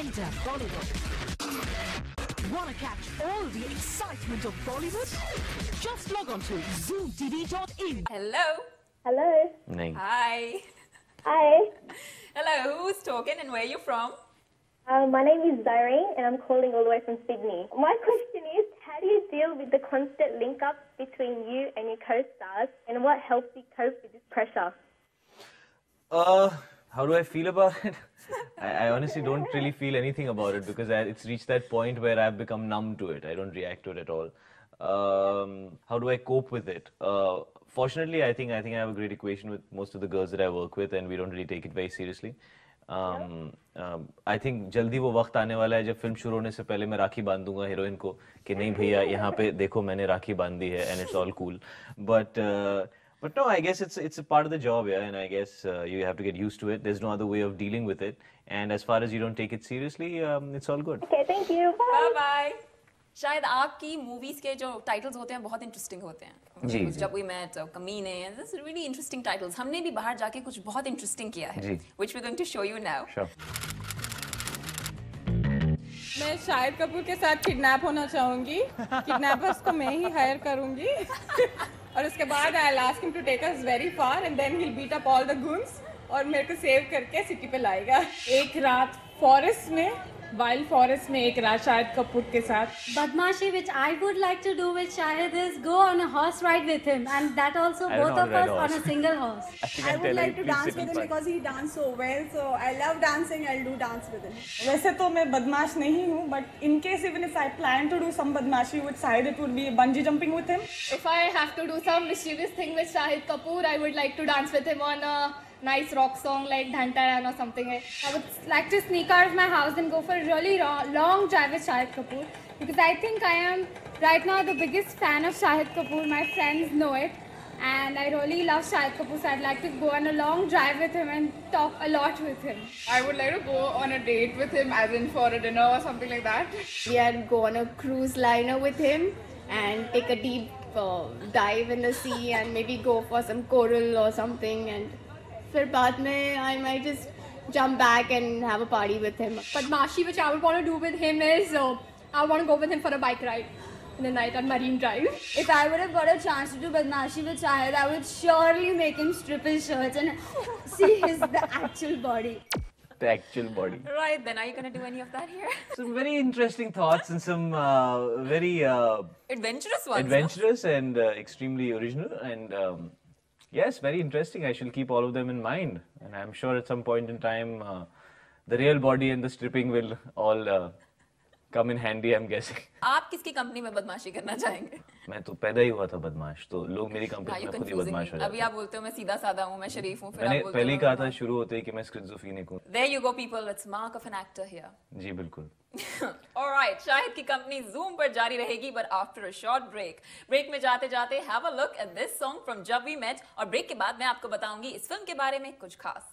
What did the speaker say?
Enter Bollywood. Wanna catch all the excitement of Bollywood? Just log on to zoomtv.in. Hello. Hello. नहीं. Hi. Hi. Hello. Who's talking and where are you from? My name is Zareen and I'm calling all the way from Sydney. My question is, how do you deal with the constant link-up between you and your co-stars, and what helps you cope with this pressure? How do I feel about it? I honestly don't really feel anything about it because it's reached that point where I've become numb to it. I don't react to it at all. How do I cope with it? Fortunately, I think I have a great equation with most of the girls that I work with, and we don't really take it very seriously. I think जल्दी वो वक्त आने वाला है जब film शुरू होने से पहले मैं राखी बांध दूंगा हीरोइन को कि नहीं भैया यहाँ पे देखो मैंने राखी बांध दी है, and it's all cool. But no, I guess it's a part of the job, yeah, and I guess you have to get used to it. There's no other way of dealing with it, and as far as you don't take it seriously, it's all good. Okay, thank you. Bye. Bye bye. शायद आपकी movies के जो titles होते हैं बहुत interesting होते हैं. जी. Jab We Met, Kaminey, this really interesting titles. हमने भी बाहर जाके कुछ बहुत इंटरेस्टिंग किया है, which we are going to show you now. Sure. मैं शाहिद कपूर के साथ किडनैप होना चाहूंगी. किडनैपर्स को मैं ही हायर करूंगी और उसके बाद I will ask him to take us very far and then he will beat up all the goons और मेरे को सेव करके सिटी पे लाएगा. एक रात फॉरेस्ट में, वाइल्ड फॉरेस्ट में, एक रात शाहिद कपूर के साथ. Badmashi, which I would like to do with Shahid, is go on a horse ride with him, and that also I don't both know of red us on horse. a single horse. I would like to dance with him because he dances so well. So I love dancing. I'll do dance with him. वैसे तो मैं बदमाश नहीं हूँ, but in case even if I plan to do some badmashi with Shahid, it would be bungee jumping with him. If I have to do some mischievous thing with Shahid Kapoor, I would like to dance with him on a nice rock song like Dhantaran or something. I would like to sneak out of my house and go for a really long drive with Shahid Kapoor, because I think I am right now the biggest fan of Shahid Kapoor. My friends know it, and I really love Shahid Kapoor, so I'd like to go on a long drive with him and talk a lot with him. I would like to go on a date with him, as in for a dinner or something like that. Yeah, I'll go on a cruise liner with him and take a deep dive in the sea and maybe go for some coral or something. And फिर बाद में I might just jump back and have a party with him. Badmashi, which I would want to do with him is I want to go with him for a bike ride in the night on Marine Drive. If I would have got a chance to do Badmashi with Shahid, I would surely make him strip his shirts and see the actual body. The actual body. Right, then are you going to do any of that here? Some very interesting thoughts and some very Adventurous ones. adventurous and extremely original and yes, very interesting. I shall keep all of them in mind, and I'm sure at some point in time the real body and the stripping will all come in handy, I'm guessing. आप किसकी company में बदमाशी करना चाहेंगे? मैं तो पैदा ही हुआ था बदमाश, तो लोग मेरी Now कंपनी you में खुद ही confusing बदमाश हो me. जाते अभी हैं. आप बोलते हो मैं सीधा साधा हूँ, मैं शरीफ हूँ, फिर मैंने आप बोलते पहले ही हो कहा मैं था बदमाश. शुरू होते ही कि मैं स्किज़ोफ्रेनिक हूँ. There you go people, it's mark of an actor here. जी बिल्कुल. Alright, शाहिद की कंपनी Zoom पर जारी रहेगी, but after a short break. Break में जाते जाते have a look at this song from जब वी मेट, और ब्रेक के बाद मैं आपको बताऊंगी इस फिल्म के बारे में कुछ खास.